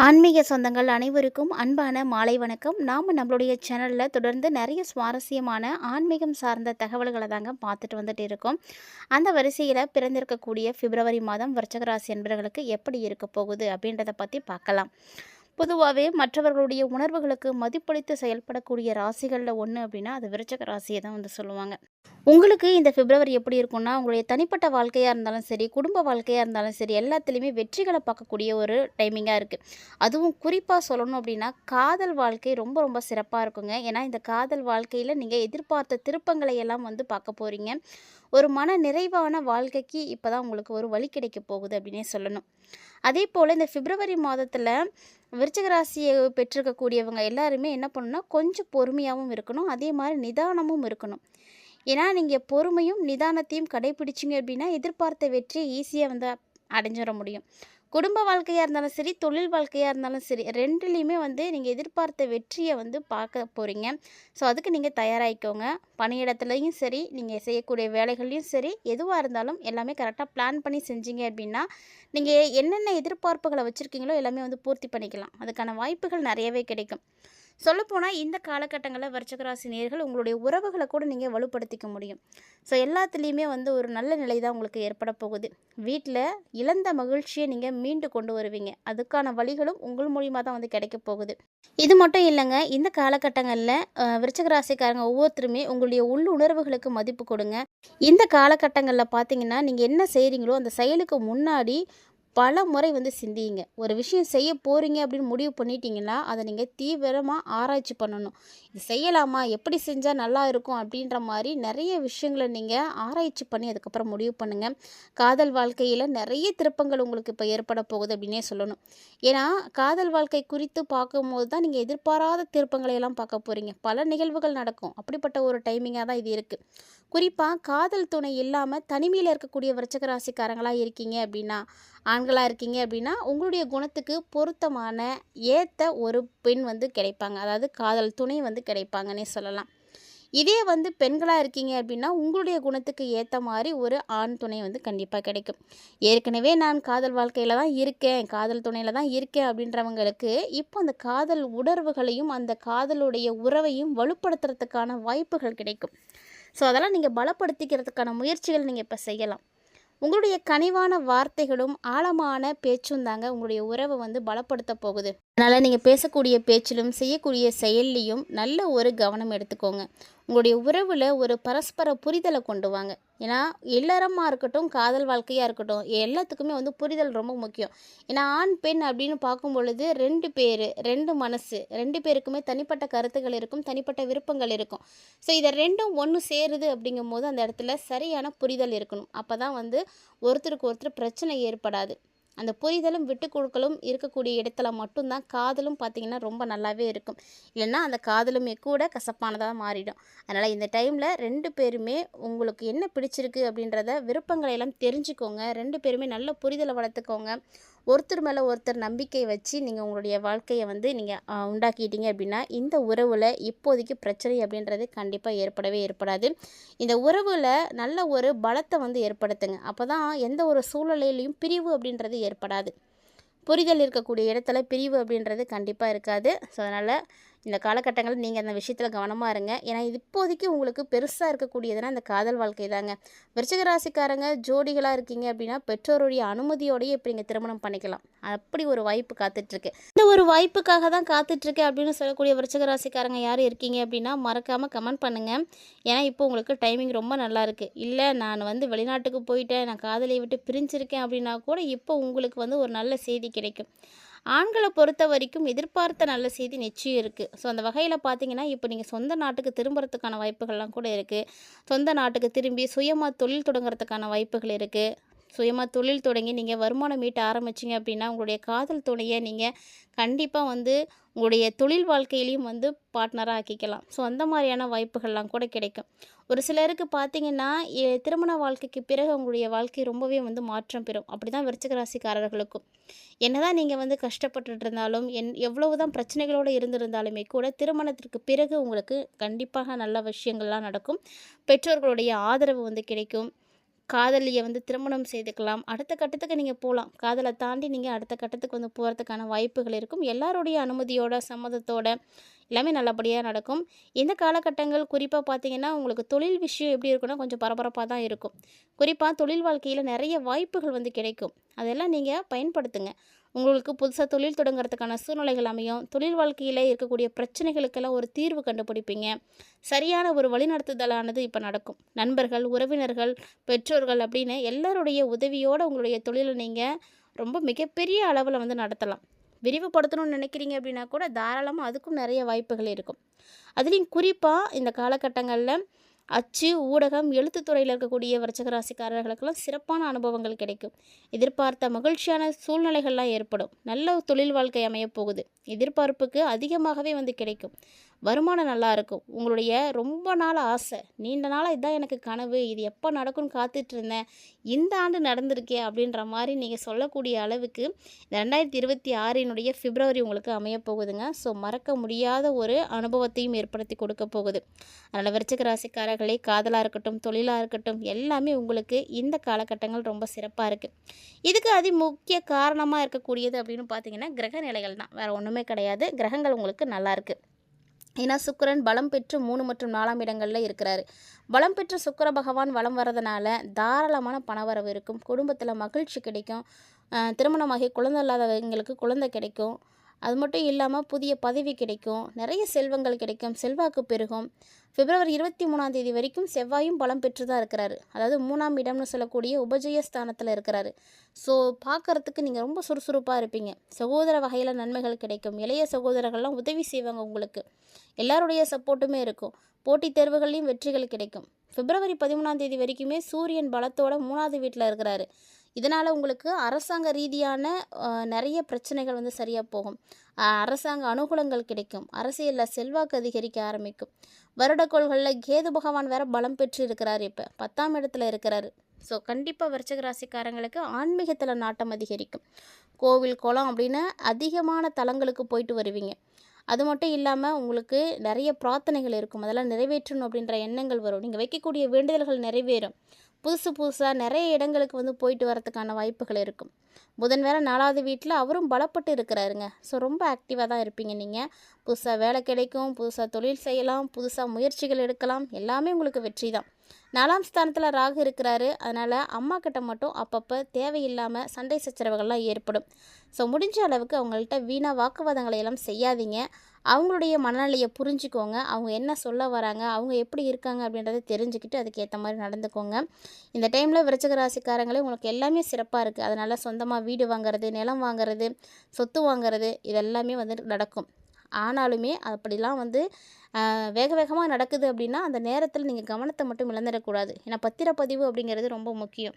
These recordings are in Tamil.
ஆன்மீக சொந்தங்கள் அனைவருக்கும் அன்பான மாலை வணக்கம். நாம் நம்மளுடைய சேனலில் தொடர்ந்து நிறைய சுவாரஸ்யமான ஆன்மீகம் சார்ந்த தகவல்களை தாங்க பார்த்துட்டு வந்துட்டு இருக்கோம். அந்த வரிசையில் பிறந்திருக்கக்கூடிய பிப்ரவரி மாதம் விருச்சிக ராசி என்பவர்களுக்கு எப்படி இருக்க போகுது அப்படின்றத பற்றி பார்க்கலாம். பொதுவாகவே மற்றவர்களுடைய உணர்வுகளுக்கு மதிப்பளித்து செயல்படக்கூடிய ராசிகளில் ஒன்று அப்படின்னா அது விருச்சிக ராசியை தான் சொல்லுவாங்க. உங்களுக்கு இந்த பிப்ரவரி எப்படி இருக்கும்னா, உங்களுடைய தனிப்பட்ட வாழ்க்கையாக இருந்தாலும் சரி, குடும்ப வாழ்க்கையாக இருந்தாலும் சரி, எல்லாத்துலேயுமே வெற்றிகளை பார்க்கக்கூடிய ஒரு டைமிங்காக இருக்குது. அதுவும் குறிப்பாக சொல்லணும் அப்படின்னா, காதல் வாழ்க்கை ரொம்ப ரொம்ப சிறப்பாக இருக்குங்க. ஏன்னா இந்த காதல் வாழ்க்கையில் நீங்கள் எதிர்பார்த்த திருப்பங்களை எல்லாம் பார்க்க போகிறீங்க. ஒரு மன நிறைவான வாழ்க்கைக்கு இப்போ தான் உங்களுக்கு ஒரு வழி கிடைக்க போகுது அப்படின்னே சொல்லணும். அதே போல் இந்த பிப்ரவரி மாதத்தில் விருச்சிக ராசியை பெற்றிருக்கக்கூடியவங்க எல்லாருமே என்ன பண்ணணும்னா, கொஞ்சம் பொறுமையாகவும் இருக்கணும், அதே மாதிரி நிதானமும் இருக்கணும். ஏன்னா நீங்கள் பொறுமையும் நிதானத்தையும் கடைபிடிச்சிங்க அப்படின்னா எதிர்பார்த்த வெற்றியை ஈஸியாக அடைஞ்சிட முடியும். குடும்ப வாழ்க்கையாக இருந்தாலும் சரி, தொழில் வாழ்க்கையாக இருந்தாலும் சரி, ரெண்டுலேயுமே நீங்கள் எதிர்பார்த்த வெற்றியை பார்க்க போகிறீங்க. ஸோ அதுக்கு நீங்கள் தயாராகிக்கோங்க. பணியிடத்துலையும் சரி, நீங்கள் செய்யக்கூடிய வேலைகள்லையும் சரி, எதுவாக இருந்தாலும் எல்லாமே கரெக்டாக பிளான் பண்ணி செஞ்சீங்க அப்படின்னா நீங்கள் என்னென்ன எதிர்பார்ப்புகளை வச்சுருக்கீங்களோ எல்லாமே பூர்த்தி பண்ணிக்கலாம். அதுக்கான வாய்ப்புகள் நிறையவே கிடைக்கும். சொல்லப்போனால் இந்த காலகட்டங்களில் விருச்சிக ராசி நேயர்கள் உங்களுடைய உறவுகளை கூட நீங்கள் வலுப்படுத்திக்க முடியும். ஸோ எல்லாத்துலேயுமே ஒரு நல்ல நிலை தான் உங்களுக்கு ஏற்பட போகுது. வீட்டில் இழந்த மகிழ்ச்சியை நீங்கள் மீண்டு கொண்டு வருவீங்க. அதுக்கான வழிகளும் உங்கள் மூலியமாக தான் கிடைக்க போகுது. இது மட்டும் இல்லைங்க, இந்த காலகட்டங்களில் விருச்சிக ராசிக்காரங்க ஒவ்வொருத்தருமே உங்களுடைய உள்ளுணர்வுகளுக்கு மதிப்பு கொடுங்க. இந்த காலகட்டங்களில் பார்த்தீங்கன்னா நீங்கள் என்ன செய்கிறீங்களோ அந்த செயலுக்கு முன்னாடி பல முறை சிந்தியுங்க. ஒரு விஷயம் செய்ய போகிறீங்க அப்படின்னு முடிவு பண்ணிட்டீங்கன்னா அதை நீங்கள் தீவிரமாக ஆராய்ச்சி பண்ணணும். இது செய்யலாமா, எப்படி செஞ்சால் நல்லா இருக்கும் அப்படின்ற மாதிரி நிறைய விஷயங்களை நீங்கள் ஆராய்ச்சி பண்ணி அதுக்கப்புறம் முடிவு பண்ணுங்கள். காதல் வாழ்க்கையில் நிறைய திருப்பங்கள் உங்களுக்கு இப்போ ஏற்பட போகுது அப்படின்னே சொல்லணும். ஏன்னா காதல் வாழ்க்கை குறித்து பார்க்கும்போது தான் நீங்கள் எதிர்பாராத திருப்பங்களை எல்லாம் பார்க்க போகிறீங்க. பல நிகழ்வுகள் நடக்கும். அப்படிப்பட்ட ஒரு டைமிங்காக தான் இது இருக்குது. குறிப்பாக காதல் துணை இல்லாமல் தனிமையில் இருக்கக்கூடிய விருச்சிக ராசிக்காரங்களாக இருக்கீங்க அப்படின்னா, ஆண்களாக இருக்கீங்க அப்படின்னா உங்களுடைய குணத்துக்கு பொருத்தமான ஏற்ற ஒரு பெண் கிடைப்பாங்க. அதாவது காதல் துணை கிடைப்பாங்கன்னே சொல்லலாம். இதே பெண்களாக இருக்கீங்க அப்படின்னா உங்களுடைய குணத்துக்கு ஏற்ற மாதிரி ஒரு ஆண் துணை கண்டிப்பாக கிடைக்கும். ஏற்கனவே நான் காதல் வாழ்க்கையில் தான் இருக்கேன், காதல் துணையில் தான் இருக்கேன் அப்படின்றவங்களுக்கு இப்போ அந்த காதல் உணர்வுகளையும் அந்த காதலுடைய உறவையும் வலுப்படுத்துறதுக்கான வாய்ப்புகள் கிடைக்கும். ஸோ அதெல்லாம் நீங்கள் பலப்படுத்திக்கிறதுக்கான முயற்சிகள் நீங்கள் இப்போ செய்யலாம். உங்களுடைய கனிவான வார்த்தைகளும் ஆழமான பேச்சும் தாங்க உங்களுடைய உறவை பலப்படுத்த போகுது. அதனால் நீங்கள் பேசக்கூடிய பேச்சிலும் செய்யக்கூடிய செயல்லையும் நல்ல ஒரு கவனம் எடுத்துக்கோங்க. உங்களுடைய உறவில் ஒரு பரஸ்பர புரிதலை கொண்டு வாங்க. ஏன்னா இல்லறமாக இருக்கட்டும், காதல் வாழ்க்கையாக இருக்கட்டும், எல்லாத்துக்குமே புரிதல் ரொம்ப முக்கியம். ஏன்னா ஆண் பெண் அப்படின்னு பார்க்கும் பொழுது ரெண்டு பேர், ரெண்டு மனசு, ரெண்டு பேருக்குமே தனிப்பட்ட கருத்துக்கள் இருக்கும், தனிப்பட்ட விருப்பங்கள் இருக்கும். ஸோ இதை ரெண்டும் ஒன்று சேருது அப்படிங்கும் போது அந்த இடத்துல சரியான புரிதல் இருக்கணும். அப்போ தான் ஒருத்தருக்கு ஒருத்தர் பிரச்சனை ஏற்படாது. அந்த புரிதலும் விட்டு கொடுக்கலும் இருக்கக்கூடிய இடத்துல மட்டும்தான் காதலும் பார்த்திங்கன்னா ரொம்ப நல்லாவே இருக்கும். இல்லைன்னா அந்த காதலுமே கூட கசப்பானதாக மாறிடும். அதனால் இந்த டைமில் ரெண்டு பேருமே உங்களுக்கு என்ன பிடிச்சிருக்கு அப்படின்றத விருப்பங்களை எல்லாம் தெரிஞ்சுக்கோங்க. ரெண்டு பேருமே நல்ல புரிதலை வளர்த்துக்கோங்க. ஒருத்தர் மேலே ஒருத்தர் நம்பிக்கை வச்சு நீங்கள் உங்களுடைய வாழ்க்கையை நீங்கள் உண்டாக்கிட்டீங்க அப்படின்னா இந்த உறவில் இப்போதைக்கு பிரச்சனை அப்படின்றது கண்டிப்பாக ஏற்படவே ஏற்படாது. இந்த உறவில் நல்ல ஒரு பலத்தை ஏற்படுத்துங்க. அப்போ தான் எந்த ஒரு சூழ்நிலையிலையும் பிரிவு அப்படின்றது ஏற்படாது. புரிதல் இருக்கக்கூடிய இடத்துல பிரிவு அப்படின்றது கண்டிப்பாக இருக்காது. ஸோ அதனால் இந்த காலகட்டங்களில் நீங்கள் அந்த விஷயத்தில் கவனமாக இருங்க. ஏன்னா இது இப்போதைக்கு உங்களுக்கு பெருசாக இருக்கக்கூடியதுன்னா இந்த காதல் வாழ்க்கை தாங்க. விருச்சிக ராசிக்காரங்க ஜோடிகளாக இருக்கீங்க அப்படின்னா பெற்றோருடைய அனுமதியோடையே இப்போ நீங்கள் திருமணம் பண்ணிக்கலாம். அப்படி ஒரு வாய்ப்பு காத்துட்ருக்கு. இந்த ஒரு வாய்ப்புக்காக தான் காத்துட்ருக்கு அப்படின்னு சொல்லக்கூடிய விருச்சிக ராசிக்காரங்க யார் இருக்கீங்க அப்படின்னா மறக்காமல் கமெண்ட் பண்ணுங்கள். ஏன்னா இப்போ உங்களுக்கு டைமிங் ரொம்ப நல்லா இருக்குது. இல்லை நான் வெளிநாட்டுக்கு போயிட்டேன், நான் காதலை விட்டு பிரிஞ்சிருக்கேன் அப்படின்னா கூட இப்போ உங்களுக்கு ஒரு நல்ல செய்தி கிடைக்கும். ஆண்களை பொறுத்த வரைக்கும் எதிர்பார்த்த நல்ல செய்தி நிச்சயம் இருக்குது. ஸோ அந்த வகையில் பார்த்தீங்கன்னா இப்போ நீங்கள் சொந்த நாட்டுக்கு திரும்புறதுக்கான வாய்ப்புகள்லாம் கூட இருக்குது. சொந்த நாட்டுக்கு திரும்பி சுயமாக தொழில் தொடங்குறதுக்கான வாய்ப்புகள் இருக்குது. சுயமாக தொழில் தொடங்கி நீங்கள் வருமானம் ஈட்ட ஆரம்பிச்சிங்க அப்படின்னா உங்களுடைய காதல் துணையை நீங்கள் கண்டிப்பாக உங்களுடைய தொழில் வாழ்க்கையிலையும் பார்ட்னராக ஆக்கிக்கலாம். ஸோ அந்த மாதிரியான வாய்ப்புகள்லாம் கூட கிடைக்கும். ஒரு சிலருக்கு பார்த்தீங்கன்னா திருமண வாழ்க்கைக்கு பிறகு உங்களுடைய வாழ்க்கை ரொம்பவே மாற்றம் பெறும். அப்படி தான் விருச்சிக ராசிக்காரர்களுக்கும். என்னதான் நீங்கள் கஷ்டப்பட்டுட்டு இருந்தாலும் எவ்வளவு தான் பிரச்சனைகளோடு இருந்திருந்தாலுமே கூட திருமணத்திற்கு பிறகு உங்களுக்கு கண்டிப்பாக நல்ல விஷயங்கள்லாம் நடக்கும். பெற்றோர்களுடைய ஆதரவு கிடைக்கும். காதலிய வந்து திருமணம் செய்துக்கலாம். அடுத்த கட்டத்துக்கு நீங்க போலாம். காதல தாண்டி நீங்க அடுத்த கட்டத்துக்கு வந்து போறதுக்கான வாய்ப்புகள் இருக்கும். எல்லாருடைய அனுமதியோட, சம்மதத்தோட எல்லாமே நல்லபடியா நடக்கும். இந்த காலகட்டங்கள் குறிப்பா பார்த்தீங்கன்னா, உங்களுக்கு தொழில் விஷயம் எப்படி இருக்குன்னா, கொஞ்சம் பரபரப்பா தான் இருக்கும். குறிப்பா தொழில் வாழ்க்கையில நெறைய வாய்ப்புகள் வந்து கிடைக்கும். அதெல்லாம் நீங்க பயன்படுத்துங்க. உங்களுக்கு புதுசா தொழில் தொடங்குறதுக்கான சூழ்நிலைகள் அமையும். தொழில் வாழ்க்கையில இருக்கக்கூடிய பிரச்சனைகளுக்கெல்லாம் ஒரு தீர்வு கண்டுபிடிப்பீங்க. சரியான ஒரு வழிநடத்துதலானது இப்ப நடக்கும். நண்பர்கள், உறவினர்கள், பெற்றோர்கள் அப்படின்னு எல்லாருடைய உதவியோட உங்களுடைய தொழில நீங்க ரொம்ப மிகப்பெரிய அளவுல வந்து நடத்தலாம். விரிவுபடுத்தணும்னு நினைக்கிறீங்க அப்படின்னா கூட தாராளமா அதுக்கும் நெறைய வாய்ப்புகள் இருக்கும். அதுலயும் குறிப்பா இந்த காலகட்டங்கள்ல அச்சு, ஊடகம், எழுத்துத் துறையில இருக்கக்கூடிய விருச்சிக ராசிக்காரர்களுக்கெல்லாம் சிறப்பான அனுபவங்கள் கிடைக்கும். எதிர்பார்த்த மகிழ்ச்சியான சூழ்நிலைகள்லாம் ஏற்படும். நல்ல தொழில் வாழ்க்கை அமையப் போகுது. எதிர்பார்ப்புக்கு அதிகமாகவே வந்து கிடைக்கும். வருமானம் நல்லா இருக்கும். உங்களுடைய ரொம்ப நாள் ஆசை, நீண்ட நாளா இதான் எனக்கு கனவு, இது எப்போ நடக்கும்னு காத்துட்டு இருந்தேன். இந்த ஆண்டு நடந்திருக்கே அப்படின்ற மாரி நீங்க சொல்லக்கூடிய அளவுக்கு 2026 பிப்ரவரி உங்களுக்கு அமையப் போகுதுங்க. ஸோ மறக்க முடியாத ஒரு அனுபவத்தையும் ஏற்படுத்தி கொடுக்க போகுது. அதனால் விருச்சிக ராசிக்காரர்களே, காதலாக இருக்கட்டும், தொழிலாக இருக்கட்டும், எல்லாமே உங்களுக்கு இந்த காலகட்டங்கள் ரொம்ப சிறப்பாக இருக்குது. இதுக்கு முக்கிய காரணமாக இருக்கக்கூடியது அப்படின்னு பார்த்தீங்கன்னா கிரக நிலைகள் தான். வேறு ஒன்றுமே கிடையாது. கிரகங்கள் உங்களுக்கு நல்லா இருக்குது. ஏன்னா சுக்கிரன் பலம் பெற்று 3 மற்றும் 4ஆம் இடங்களில் இருக்கிறாரு. பலம் பெற்ற சுக்கிர பகவான் வலம் வர்றதுனால தாராளமான பணவரவு இருக்கும். குடும்பத்தில் மகிழ்ச்சி கிடைக்கும். திருமணமாகி குழந்தை இல்லாதவங்களுக்கு குழந்தை கிடைக்கும். அது மட்டும் இல்லாமல் புதிய பதவி கிடைக்கும். நிறைய செல்வங்கள் கிடைக்கும். செல்வாக்கு பெருகும். பிப்ரவரி 23ஆம் தேதி வரைக்கும் செவ்வாயும் பலம் பெற்று தான் இருக்கிறாரு. அதாவது 3ஆம் இடம்னு சொல்லக்கூடிய உபஜய ஸ்தானத்தில் இருக்கிறாரு. ஸோ பார்க்குறதுக்கு நீங்கள் ரொம்ப சுறுசுறுப்பாக இருப்பீங்க. சகோதர வகையில் நன்மைகள் கிடைக்கும். இளைய சகோதரர்கள்லாம் உதவி செய்வாங்க உங்களுக்கு. எல்லாருடைய சப்போர்ட்டுமே இருக்கும். போட்டித் தேர்வுகள்லையும் வெற்றிகள் கிடைக்கும். பிப்ரவரி 13ஆம் தேதி வரைக்குமே சூரியன் பலத்தோட 3வது வீட்டில் இருக்கிறாரு. இதனால் உங்களுக்கு அரசாங்க ரீதியான நிறைய பிரச்சனைகள் வந்து சரியாக போகும். அரசாங்க அனுகூலங்கள் கிடைக்கும். அரசியலில் செல்வாக்கு அதிகரிக்க ஆரம்பிக்கும். வருடக்கோள்களில் கேது பகவான் வேற பலம் பெற்று இருக்கிறார். இப்போ 10ஆம் இடத்துல இருக்கிறாரு. ஸோ கண்டிப்பாக விருச்சிக ராசிக்காரங்களுக்கு ஆன்மீகத்தில் நாட்டம் அதிகரிக்கும். கோவில் குளம் அப்படின்னு அதிகமான தலங்களுக்கு போயிட்டு வருவீங்க. அது மட்டும் இல்லாமல் உங்களுக்கு நிறைய பிரார்த்தனைகள் இருக்கும். அதெல்லாம் நிறைவேற்றணும் அப்படின்ற எண்ணங்கள் வரும். நீங்கள் வைக்கக்கூடிய வேண்டுதல்கள் நிறைவேறும். புதுசாக நிறைய இடங்களுக்கு வந்து போயிட்டு வரதுக்கான வாய்ப்புகள் இருக்கும். புதன் வேற 4வது வீட்டில் அவரும் பலப்பட்டு இருக்கிறாருங்க. ஸோ ரொம்ப ஆக்டிவாக தான் இருப்பீங்க நீங்கள். புதுசாக வேலை கிடைக்கும். புதுசாக தொழில் செய்யலாம். புதுசாக முயற்சிகள் எடுக்கலாம். எல்லாமே உங்களுக்கு வெற்றி தான். 4ஆம் ஸ்தானத்தில் ராகு இருக்கிறாரு. அதனால் அம்மா கிட்ட மட்டும் அப்பப்போ தேவையில்லாமல் சண்டை சச்சரவுகள்லாம் ஏற்படும். ஸோ முடிஞ்ச அளவுக்கு அவங்கள்ட்ட வீணாக வாக்குவாதங்களை எல்லாம் செய்யாதீங்க. அவங்களுடைய மனநிலையை புரிஞ்சுக்கோங்க. அவங்க என்ன சொல்ல வராங்க, அவங்க எப்படி இருக்காங்க அப்படின்றத தெரிஞ்சுக்கிட்டு அதுக்கேற்ற மாதிரி நடந்துக்கோங்க. இந்த டைமில் விருச்சிக ராசிக்காரங்களே உங்களுக்கு எல்லாமே சிறப்பாக இருக்குது. அதனால் சொந்தமாக வீடு வாங்குறது, நிலம் வாங்குறது, சொத்து வாங்குறது இதெல்லாமே வந்து நடக்கும். ஆனாலுமே அப்படிலாம் வந்து வேக வேகமாக நடக்குது அப்படின்னா அந்த நேரத்தில் நீங்கள் கவனத்தை மட்டும் இழந்துடக்கூடாது. ஏன்னா பத்திரப்பதிவு அப்படிங்கிறது ரொம்ப முக்கியம்.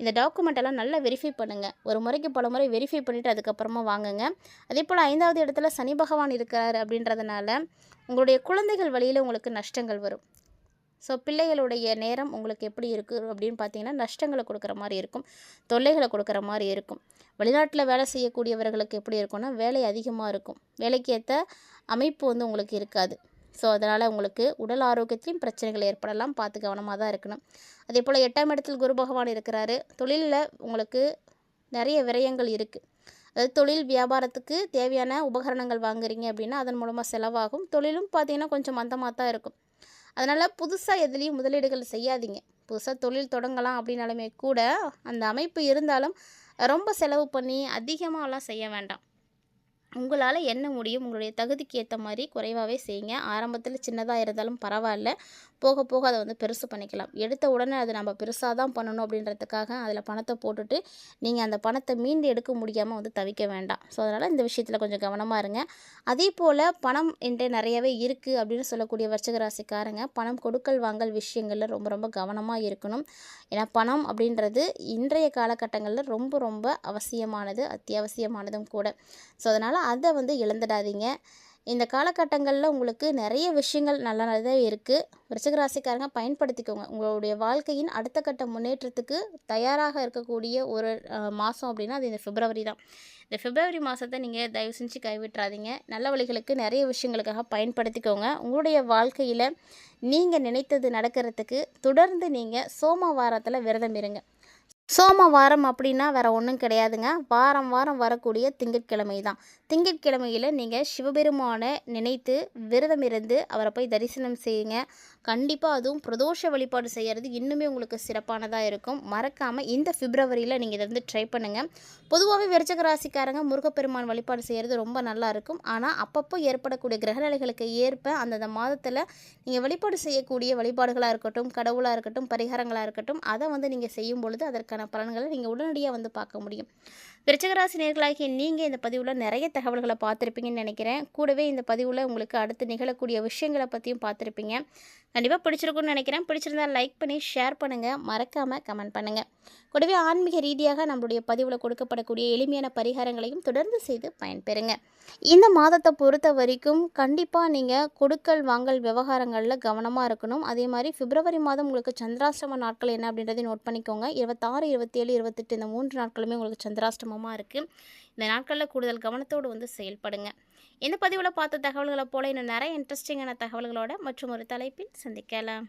இந்த டாக்குமெண்ட் எல்லாம் நல்லா வெரிஃபை பண்ணுங்கள். ஒரு முறைக்கு பல முறை வெரிஃபை பண்ணிவிட்டு அதுக்கப்புறமா வாங்குங்க. அதே போல் 5வது இடத்துல சனி பகவான் இருக்கிறார் அப்படின்றதுனால உங்களுடைய குழந்தைகள் வழியில் உங்களுக்கு நஷ்டங்கள் வரும். ஸோ பிள்ளைகளுடைய நேரம் உங்களுக்கு எப்படி இருக்குது அப்படின்னு பார்த்தீங்கன்னா நஷ்டங்களை கொடுக்குற மாதிரி இருக்கும். தொல்லைகளை கொடுக்குற மாதிரி இருக்கும். வெளிநாட்டில் வேலை செய்யக்கூடியவர்களுக்கு எப்படி இருக்கும்னா வேலை அதிகமாக இருக்கும். வேலைக்கு ஏற்ற அமைப்பு வந்து உங்களுக்கு இருக்காது. ஸோ அதனால் உங்களுக்கு உடல் ஆரோக்கியத்திலையும் பிரச்சனைகள் ஏற்படலாம். பார்த்து கவனமாக தான் இருக்கணும். அதே போல் 8ஆம் இடத்தில் குரு பகவான் இருக்கிறாரு. தொழிலில் உங்களுக்கு நிறைய விரயங்கள் இருக்குது. அதாவது தொழில் வியாபாரத்துக்கு தேவையான உபகரணங்கள் வாங்குறீங்க அப்படின்னா அதன் மூலமாக செலவாகும். தொழிலும் பார்த்திங்கன்னா கொஞ்சம் மந்தமாக தான் இருக்கும். அதனால் புதுசாக எதுலேயும் முதலீடுகள் செய்யாதீங்க. புதுசாக தொழில் தொடங்கலாம் அப்படின்னாலுமே கூட அந்த அமைப்பு இருந்தாலும் ரொம்ப செலவு பண்ணி அதிகமாகலாம் செய்ய வேண்டாம். உங்களால் என்ன முடியும் உங்களுடைய தகுதிக்கு ஏற்ற மாதிரி குறைவாகவே செய்யுங்க. ஆரம்பத்தில் சின்னதாக இருந்தாலும் பரவாயில்ல. போக போக அதை வந்து பெருசு பண்ணிக்கலாம். எடுத்த உடனே அது நம்ம பெருசாக தான் பண்ணணும் அப்படின்றதுக்காக அதில் பணத்தை போட்டுட்டு நீங்கள் அந்த பணத்தை மீண்டு எடுக்க முடியாமல் வந்து தவிக்க வேண்டாம். ஸோ அதனால் இந்த விஷயத்தில் கொஞ்சம் கவனமாக இருங்க. அதே போல் பணம் என்கிட்ட நிறையவே இருக்குது அப்படின்னு சொல்லக்கூடிய விருச்சிக ராசிக்காரங்க பணம் கொடுக்கல் வாங்கல் விஷயங்களில் ரொம்ப ரொம்ப கவனமாக இருக்கணும். ஏன்னா பணம் அப்படின்றது இன்றைய காலகட்டங்களில் ரொம்ப ரொம்ப அவசியமானது, அத்தியாவசியமானதும் கூட. ஸோ அதனால் அதை வந்து இழந்துடாதீங்க. இந்த காலகட்டங்கள்ல உங்களுக்கு நிறைய விஷயங்கள் நல்லதே இருக்குது. விருச்சிக ராசிக்காரங்க பயன்படுத்திக்கோங்க. உங்களுடைய வாழ்க்கையின் அடுத்த கட்ட முன்னேற்றத்துக்கு தயாராக இருக்கக்கூடிய ஒரு மாதம் அப்படின்னா அது இந்த பிப்ரவரி தான். இந்த பிப்ரவரி மாதத்தை நீங்கள் தயவு செஞ்சு கைவிட்றாதீங்க. நல்ல வழிகளுக்கு நிறைய விஷயங்களுக்காக பயன்படுத்திக்கோங்க. உங்களுடைய வாழ்க்கையில் நீங்கள் நினைத்தது நடக்கிறதுக்கு தொடர்ந்து நீங்கள் சோமவாரத்தில் விரதம் இருங்க. சோமவாரம் அப்படின்னா வேறு ஒன்றும் கிடையாதுங்க. வாரம் வாரம் வரக்கூடிய திங்கட்கிழமை தான். திங்கட்கிழமையில் நீங்கள் சிவபெருமானை நினைத்து விரதம் இருந்து அவரை போய் தரிசனம் செய்யுங்க. கண்டிப்பாக அதுவும் பிரதோஷ வழிபாடு செய்கிறது இன்னுமே உங்களுக்கு சிறப்பானதாக இருக்கும். மறக்காமல் இந்த பிப்ரவரியில் நீங்கள் இதை வந்து ட்ரை பண்ணுங்கள். பொதுவாகவே விருச்சிக ராசிக்காரங்க முருகப்பெருமான் வழிபாடு செய்கிறது ரொம்ப நல்லா இருக்கும். ஆனால் அப்பப்போ ஏற்படக்கூடிய கிரகநிலைகளுக்கு ஏற்ப அந்தந்த மாதத்தில் நீங்கள் வழிபாடு செய்யக்கூடிய வழிபாடுகளாக இருக்கட்டும், கடவுளாக இருக்கட்டும், பரிகாரங்களாக இருக்கட்டும், அதை வந்து நீங்கள் செய்யும் பொழுது அதற்கான பலன்களை நீங்கள் உடனடியாக வந்து பார்க்க முடியும். விருச்சிக ராசி நேயர்களாகிய நீங்கள் இந்த பதிவில் நிறைய தகவல்களை பார்த்துருப்பீங்கன்னு நினைக்கிறேன். கூடவே இந்த பதிவில் உங்களுக்கு அடுத்து நிகழக்கூடிய விஷயங்களை பற்றியும் பார்த்துருப்பீங்க. கண்டிப்பாக பிடிச்சிருக்குன்னு நினைக்கிறேன். பிடிச்சிருந்தால் லைக் பண்ணி ஷேர் பண்ணுங்கள். மறக்காமல் கமெண்ட் பண்ணுங்கள். கூடவே ஆன்மீக ரீதியாக நம்மளுடைய பதிவில் கொடுக்கப்படக்கூடிய எளிமையான பரிகாரங்களையும் தொடர்ந்து செய்து பயன்பெறுங்க. இந்த மாதத்தை பொறுத்த வரைக்கும் கண்டிப்பாக நீங்கள் கொடுக்கல் வாங்கல் விவகாரங்களில் கவனமாக இருக்கணும். அதே மாதிரி பிப்ரவரி மாதம் உங்களுக்கு சந்திராஷ்டம நாட்கள் என்ன அப்படின்றதையும் நோட் பண்ணிக்கோங்க. 26, 27, 28 இந்த 3 நாட்களுமே உங்களுக்கு சந்திராஷ்டமமாக இருக்குது. இந்த நாட்களில் கூடுதல் கவனத்தோடு வந்து செயல்படுங்க. இந்த பதிவில் பார்த்த தகவல்களை போல இன்னும் நிறைய இன்ட்ரெஸ்டிங்கான தகவல்களோட மற்றும் ஒரு தலைப்பில் சந்திக்கலாம்.